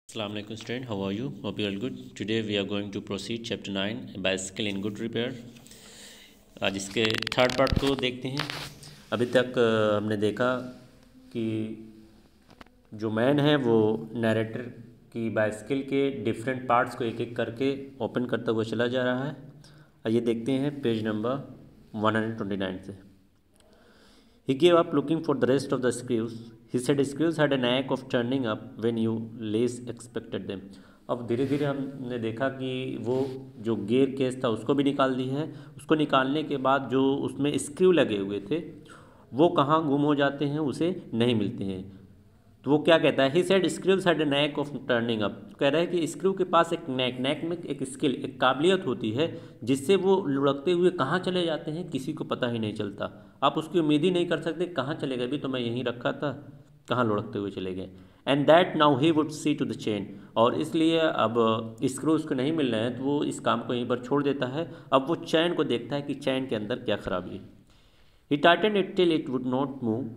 Assalamu alaikum student, how are you? Hope you are good. Today we are going to proceed chapter 9 bicycle in good repair. आज इसके third part को देखते हैं। अभी तक हमने देखा कि जो मैन है वो नैरेटर की बाइसिकल के डिफरेंट पार्ट्स को एक एक करके ओपन करता हुआ चला जा रहा है। आइए देखते हैं पेज नंबर 129 से। He gave up looking for the rest of the screws. He said screws had a knack of turning up when you least expected them. अब धीरे धीरे हमने देखा कि वो जो गियर केस था उसको भी निकाल दी है। उसको निकालने के बाद जो उसमें स्क्रू लगे हुए थे वो कहाँ गुम हो जाते हैं, उसे नहीं मिलते हैं। तो वो क्या कहता है, he said Scrooge had a knack of turning up. कह रहा है कि स्क्रू के पास एक नैक में एक स्किल, एक काबिलियत होती है जिससे वो लुढ़कते हुए कहाँ चले जाते हैं किसी को पता ही नहीं चलता। आप उसकी उम्मीद ही नहीं कर सकते कहाँ चले गए, अभी तो मैं यहीं रखा था, कहाँ लुढ़कते हुए चले गए। And that now he would see to the chain. और इसलिए अब स्क्रूज को नहीं मिल रहे हैं तो वो इस काम को यहीं पर छोड़ देता है। अब वो चैन को देखता है कि चैन के अंदर क्या खराबी है। He tighten it till it would not move.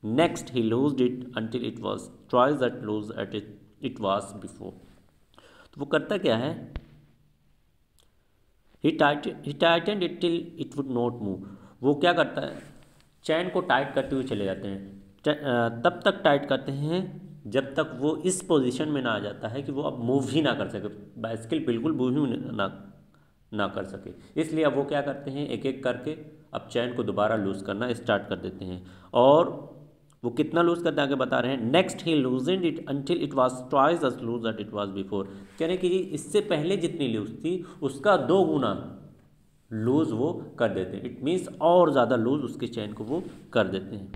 Next, he loosed it until it was twice as loose as it was before. तो वो करता क्या है, he tightened it till it would not move. वो क्या करता है, चैन को टाइट करते हुए चले जाते हैं। तब तक टाइट करते हैं जब तक वो इस पोजीशन में ना आ जाता है कि वो अब मूव ही ना कर सके, बाइसिकल बिल्कुल मूव ही ना कर सके। इसलिए अब वो क्या करते हैं, एक एक करके अब चैन को दोबारा लूज़ करना स्टार्ट कर देते हैं। और वो कितना लूज़ करते आगे बता रहे हैं, next he loosened it until it was twice as loose that it was before. कह रहे हैं कि इससे पहले जितनी लूज थी उसका 2 गुना लूज़ वो कर देते हैं। इट मीन्स और ज़्यादा लूज़ उसके चैन को वो कर देते हैं।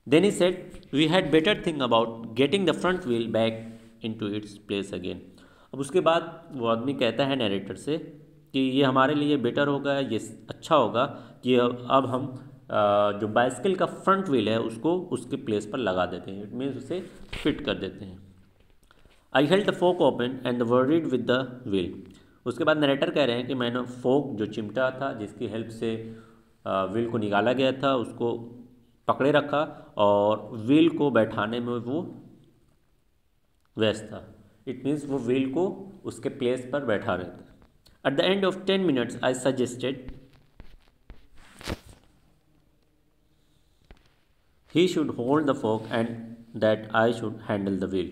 Then he said we had better thing about getting the front wheel back into its place again. अब उसके बाद वो आदमी कहता है नैरेटर से कि ये हमारे लिए बेटर होगा, ये अच्छा होगा कि अब हम जो बाइसिकल का फ्रंट व्हील है उसको उसके प्लेस पर लगा देते हैं। इट मीन्स उसे फिट कर देते हैं। I held the fork open and worried with the wheel. उसके बाद नरेटर कह रहे हैं कि मैंने फोक जो चिमटा था जिसकी हेल्प से व्हील को निकाला गया था उसको पकड़े रखा और व्हील को बैठाने में वो व्यस्त था। इट मीन्स वो व्हील को उसके प्लेस पर बैठा रहे थे। At the end of 10 minutes I suggested he should hold the fork and that I should handle the wheel.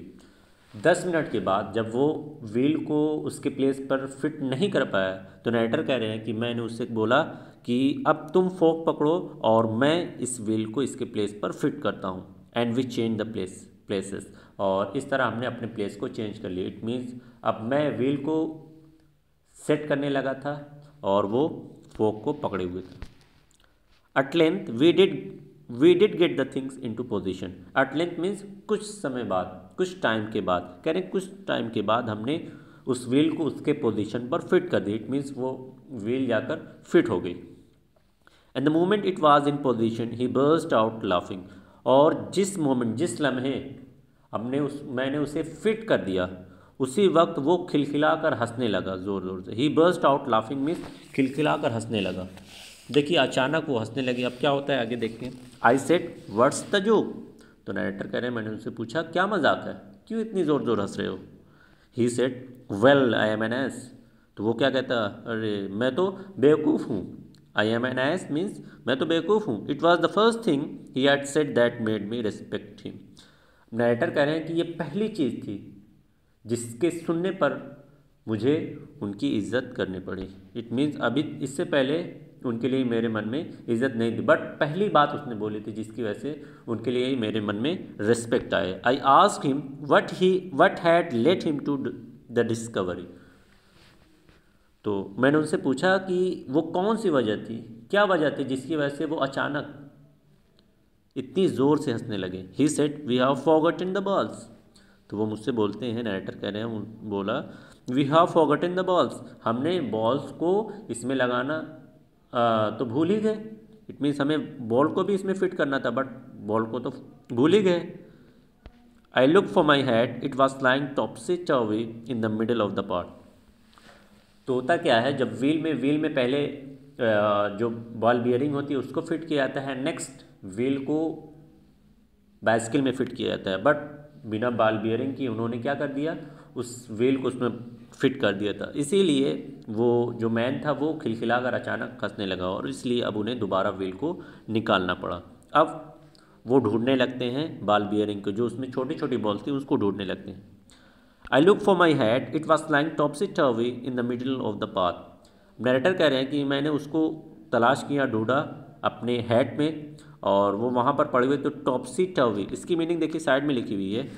10 minute के बाद जब वो व्हील को उसके प्लेस पर फिट नहीं कर पाया तो नरेटर कह रहे हैं कि मैंने उससे बोला कि अब तुम फोक पकड़ो और मैं इस व्हील को इसके प्लेस पर फिट करता हूँ। And we change the places. और इस तरह हमने अपने प्लेस को चेंज कर लिया। इट मीन्स अब मैं व्हील को सेट करने लगा था और वो फोक को पकड़े हुए थे। At length we did get the things into position. At length means कुछ समय बाद, कुछ टाइम के बाद, कह रहे कुछ टाइम के बाद हमने उस व्हील को उसके पोजीशन पर फिट कर दी। इट मीन्स वो व्हील जाकर फिट हो गई। And the moment it was in position he burst out laughing. और जिस मोमेंट, जिस लम्हे मैंने उसे फिट कर दिया उसी वक्त वो खिलखिलाकर हंसने लगा ज़ोर ज़ोर से। ही बर्स्ट आउट लाफिंग मीन्स खिलखिलाकर हंसने लगा। देखिए अचानक वो हंसने लगी। अब क्या होता है आगे देखते हैं। I said what's the joke. तो नरेटर कह रहे हैं मैंने उनसे पूछा क्या मजाक है, क्यों इतनी ज़ोर ज़ोर हंस रहे हो। He said well I am an ass. तो वो क्या कहता, अरे मैं तो बेवकूफ़ हूँ। I am an ass means मैं तो बेवकूफ़ हूँ। It was the first thing he had said that made me respect him. Narrator कह रहे हैं कि ये पहली चीज़ थी जिसके सुनने पर मुझे उनकी इज्जत करनी पड़ी। इट मीन्स अभी इससे पहले उनके लिए मेरे मन में इज्जत नहीं थी, बट पहली बात उसने बोली थी जिसकी वजह से उनके लिए मेरे मन में रिस्पेक्ट आए। I asked him what had led him to the discovery. तो मैंने उनसे पूछा कि वो कौन सी वजह थी, क्या वजह थी जिसकी वजह से वो अचानक इतनी ज़ोर से हंसने लगे। He said we have forgotten the balls. तो वो मुझसे बोलते हैं, नरेटर कह रहे हैं, बोला we have forgotten the balls, हमने बॉल्स को इसमें लगाना तो भूल ही गए। इट मीन्स हमें बॉल को भी इसमें फिट करना था बट बॉल को तो भूल ही गए। I look for my head it was lying topsy turvy in the middle of the part. तो होता क्या है, जब व्हील में पहले जो बॉल बियरिंग होती है उसको फिट किया जाता है, नेक्स्ट व्हील को बाइसिकल में फिट किया जाता है। बट बिना बॉल बियरिंग की उन्होंने क्या कर दिया, उस व्हील को उसमें फिट कर दिया था। इसीलिए वो जो मैन था वो खिलखिलाकर अचानक खसने लगा और इसलिए अब उन्हें दोबारा व्हील को निकालना पड़ा। अब वो ढूंढने लगते हैं बॉल बियरिंग को, जो उसमें छोटी छोटी बॉल थी उसको ढूंढने लगते हैं। आई look for my hat, it was lying टॉपसी टर्वी in the middle of the path. Narrator कह रहे हैं कि मैंने उसको तलाश किया, ढूंढा अपने हैट में, और वो वहाँ पर पड़े हुए। तो टॉपसी टर्वी इसकी मीनिंग देखिए साइड में लिखी हुई है,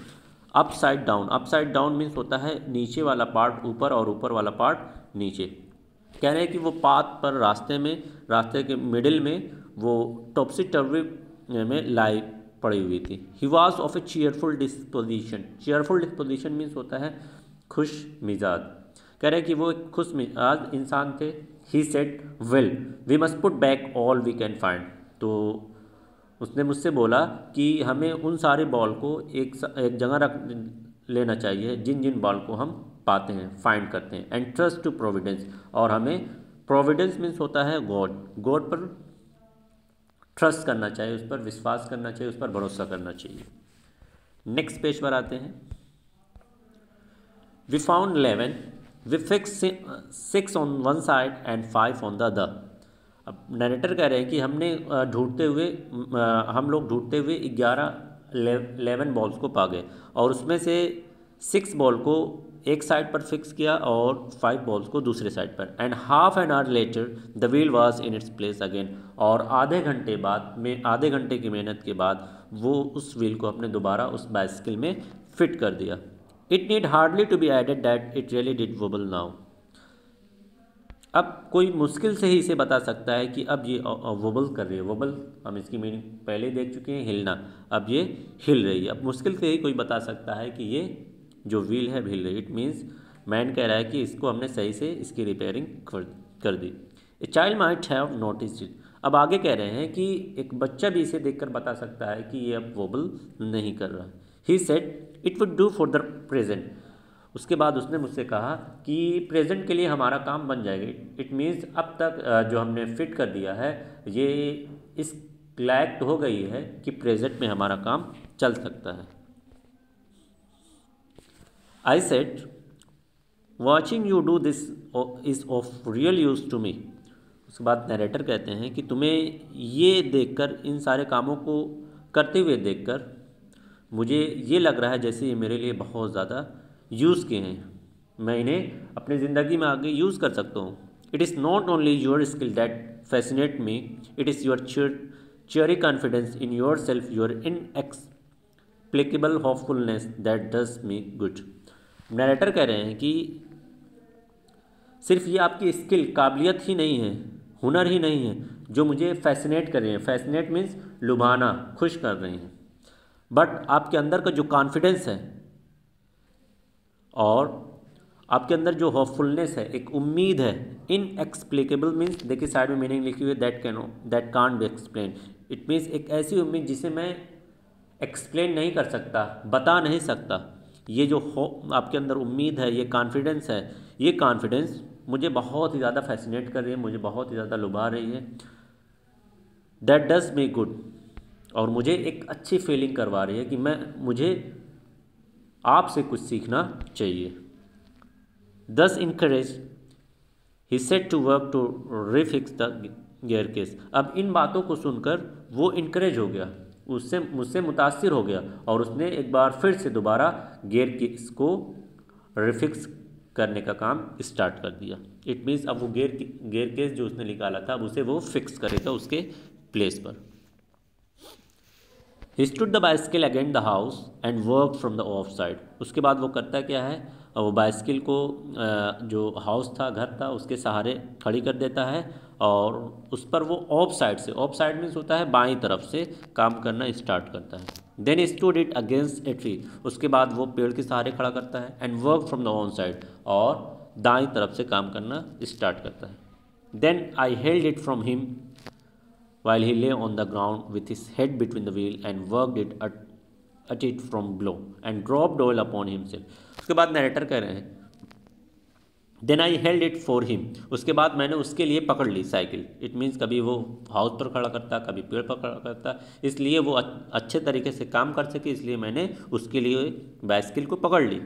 upside down. Upside down means होता है नीचे वाला पार्ट ऊपर और ऊपर वाला पार्ट नीचे। कह रहे हैं कि वो पाथ पर रास्ते के मिडिल में वो टॉपसी टर्वी में लाई पड़ी हुई थी। He was of A cheerful disposition. Cheerful disposition means होता है खुश मिजाज। कह रहे हैं कि वो एक खुश मिजाज इंसान थे। He said well we must put back all we can find. तो उसने मुझसे बोला कि हमें उन सारे बॉल को एक जगह रख लेना चाहिए जिन जिन बॉल को हम पाते हैं, फाइंड करते हैं। एंड ट्रस्ट टू प्रोविडेंस, और हमें प्रोविडेंस मीन्स होता है गॉड, गॉड पर ट्रस्ट करना चाहिए, उस पर विश्वास करना चाहिए, उस पर भरोसा करना चाहिए। नेक्स्ट पेज पर आते हैं। We found 11, we fix 6 on one side and 5 on the other. अब नरेटर कह रहे हैं कि हमने हम लोग ढूंढते हुए 11 बॉल्स को पा गए, और उसमें से 6 बॉल को एक साइड पर फिक्स किया और 5 बॉल्स को दूसरे साइड पर। And half an hour later the wheel was in its place again. और आधे घंटे की मेहनत के बाद वो उस व्हील को अपने दोबारा उस बाइसिकल में फिट कर दिया। It need hardly to be added that it really did wobble now. अब कोई मुश्किल से ही इसे बता सकता है कि अब ये वोबल कर रही है। वोबल हम इसकी मीनिंग पहले देख चुके हैं, हिलना। अब ये हिल रही है। अब मुश्किल से ही कोई बता सकता है कि ये जो व्हील है हिल रही है। इट मीन्स मैन कह रहा है कि इसको हमने सही से इसकी रिपेयरिंग कर दी। A child might have noticed it. अब आगे कह रहे हैं कि एक बच्चा भी इसे देखकर बता सकता है कि ये अब वोबल नहीं कर रहा। He said it would do for the present. उसके बाद उसने मुझसे कहा कि प्रेजेंट के लिए हमारा काम बन जाएगा। इट मीन्स अब तक जो हमने फिट कर दिया है ये इस लायक हो गई है कि प्रेजेंट में हमारा काम चल सकता है। I said watching you do this is of real use to me. उसके बाद नरेटर कहते हैं कि तुम्हें ये देखकर, इन सारे कामों को करते हुए देखकर मुझे ये लग रहा है जैसे ये मेरे लिए बहुत ज़्यादा यूज़ के हैं, मैं इन्हें अपनी ज़िंदगी में आगे यूज़ कर सकता हूँ। It is not only your skill that fascinate me, it is your cheery confidence in yourself, your inexplicable hopefulness that does me good। Narrator कह रहे हैं कि सिर्फ ये आपकी स्किल, काबिलियत ही नहीं है, हुनर ही नहीं है जो मुझे फैसिनेट कर रहे हैं। फैसिनेट मीन्स लुभाना, खुश कर रहे हैं, बट आपके अंदर का जो कॉन्फिडेंस है और आपके अंदर जो होपफुलनेस है, एक उम्मीद है। इनएक्सप्लिकेबल मीन्स देखिए साइड में मीनिंग लिखी हुई है, that can't be explain. It means एक ऐसी उम्मीद जिसे मैं एक्सप्लेन नहीं कर सकता, बता नहीं सकता। ये जो आपके अंदर उम्मीद है, ये कॉन्फिडेंस है, ये कॉन्फिडेंस मुझे बहुत ही ज़्यादा फैसिनेट कर रही है, मुझे बहुत ही ज़्यादा लुभा रही है। दैट डज मी गुड, और मुझे एक अच्छी फीलिंग करवा रही है कि मुझे आपसे कुछ सीखना चाहिए। Thus encouraged, he set to work to refix the gear case। अब इन बातों को सुनकर वो इनकरेज हो गया, मुझसे मुतासिर हो गया, और उसने एक बार फिर से दोबारा गियर केस को रिफिक्स करने का काम स्टार्ट कर दिया। इट मीन्स अब वो गियर केस जो उसने निकाला था अब उसे वो फिक्स करेगा उसके प्लेस पर। He stood the bicycle against the house and worked from the off side। उसके बाद वो करता क्या है, वो बाइसिकल को जो हाउस था, घर था, उसके सहारे खड़ी कर देता है और उस पर वो ऑफ साइड मीन्स होता है बाईं तरफ से काम करना स्टार्ट करता है। Then stood it against a tree. उसके बाद वो पेड़ के सहारे खड़ा करता है। And work from the on side, और दाईं तरफ से काम करना स्टार्ट करता है। Then I held it from him while he lay on the ground with his head between the wheel and worked it at it from below and dropped oil upon himself। उसके बाद narrator कह रहे हैं then I held it for him, उसके बाद मैंने उसके लिए पकड़ ली साइकिल। इट मीन्स कभी वो हाउस पर खड़ा करता, कभी पेड़ पर खड़ा करता, इसलिए वो अच्छे तरीके से काम कर सके, इसलिए मैंने उसके लिए बाइसिकल को पकड़ ली।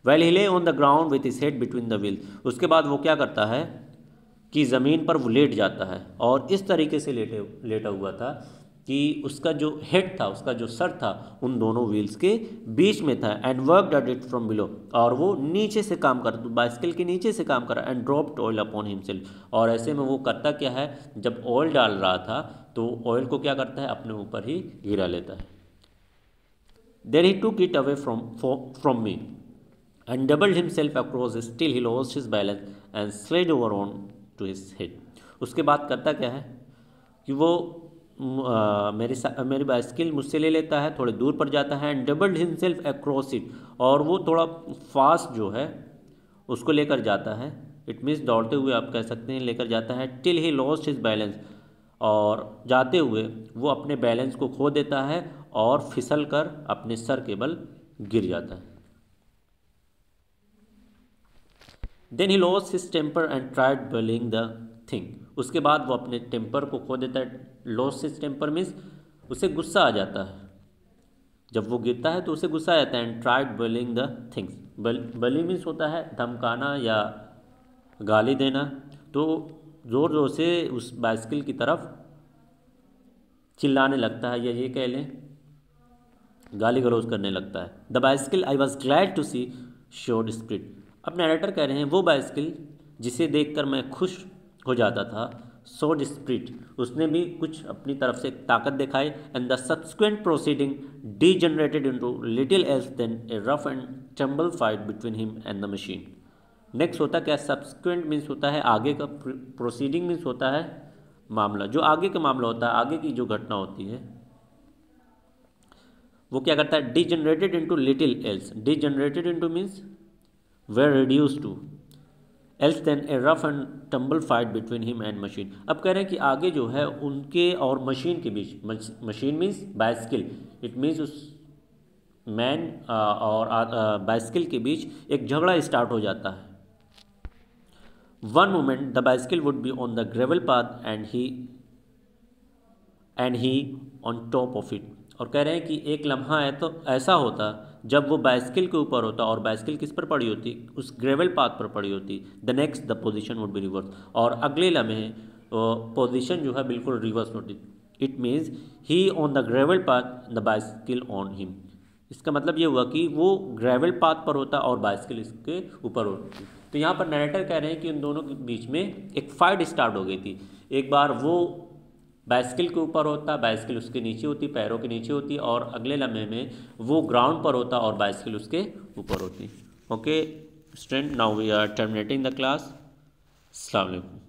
वेल ही ले on the ground with his head between the wheel, उसके बाद वो क्या करता है कि ज़मीन पर वो लेट जाता है और इस तरीके से लेटा हुआ था कि उसका जो हेड था, उसका जो सर था, उन दोनों व्हील्स के बीच में था। And work dot it from below, और वो नीचे से काम कर, बाइसिकल के नीचे से काम कर। And dropped oil upon himself, और ऐसे में वो करता क्या है, जब ऑयल डाल रहा था तो ऑयल को क्या करता है, अपने ऊपर ही गिरा लेता है। Then he took it away from me and doubled himself across till he lost his balance and slid over on to his head। उसके बाद करता क्या है कि वो मेरी बाइसिकल मुझसे ले लेता है, थोड़े दूर पर जाता है। And doubled himself across it, और वो थोड़ा फास्ट जो है उसको लेकर जाता है। इट मीन्स दौड़ते हुए आप कह सकते हैं, लेकर जाता है। टिल ही लॉस्ट हिज बैलेंस, और जाते हुए वो अपने बैलेंस को खो देता है और फिसल कर अपने सर के बल गिर जाता है। Then he lost his temper and tried bullying the thing, उसके बाद वो अपने टेम्पर को खो देता है। लॉस्ट हिज टेम्पर मीन्स उसे गुस्सा आ जाता है, जब वो गिरता है तो उसे गुस्सा आ जाता है। And tried bullying the things, bully means होता है धमकाना या गाली देना, तो ज़ोर ज़ोर से उस बाइसिकल की तरफ चिल्लाने लगता है, या ये कह लें गाली गलौज करने लगता है। The bicycle I was glad to see showed spirit, अब नरेटर कह रहे हैं वो बाइसिकल जिसे देखकर मैं खुश हो जाता था, शोड स्पिरिट, उसने भी कुछ अपनी तरफ से ताकत दिखाई। And the subsequent proceeding degenerated into little else than a rough and tumble fight between him and the machine. Next होता क्या, सब्सिक्वेंट मीन्स होता है आगे का, प्रोसीडिंग मीन्स होता है मामला, जो आगे का मामला होता है, आगे की जो घटना होती है, वो क्या करता है, degenerated into little else. Degenerated into means were reduced to, else then a rough and tumble fight between him and machine। अब कह रहे हैं कि आगे जो है उनके और मशीन के बीच, machine means bicycle, it means उस मैन और बाइसिकल के बीच एक झगड़ा स्टार्ट हो जाता है। One moment the bicycle would be on the gravel path and he on top of it, और कह रहे हैं कि एक लम्हा है तो ऐसा होता जब वो बाइसिकल के ऊपर होता और बाइसिकल किस पर पड़ी होती, उस ग्रेवल पाथ पर पड़ी होती। The next the position would be reverse, और अगले लम्हे पोजीशन जो है बिल्कुल रिवर्स होती। It means he on the gravel path the bicycle on him, इसका मतलब ये हुआ कि वो ग्रेवल पाथ पर होता और बाइसिकल इसके ऊपर होती। तो यहाँ पर नरेटर कह रहे हैं कि उन दोनों के बीच में एक फाइट स्टार्ट हो गई थी। एक बार वो बाइसिकल के ऊपर होता, बाइसिकल उसके नीचे होती, पैरों के नीचे होती, और अगले लम्हे में वो ग्राउंड पर होता और बाइसिकल उसके ऊपर होती। Okay student, now we are terminating the class. अस्सलाम वालेकुम।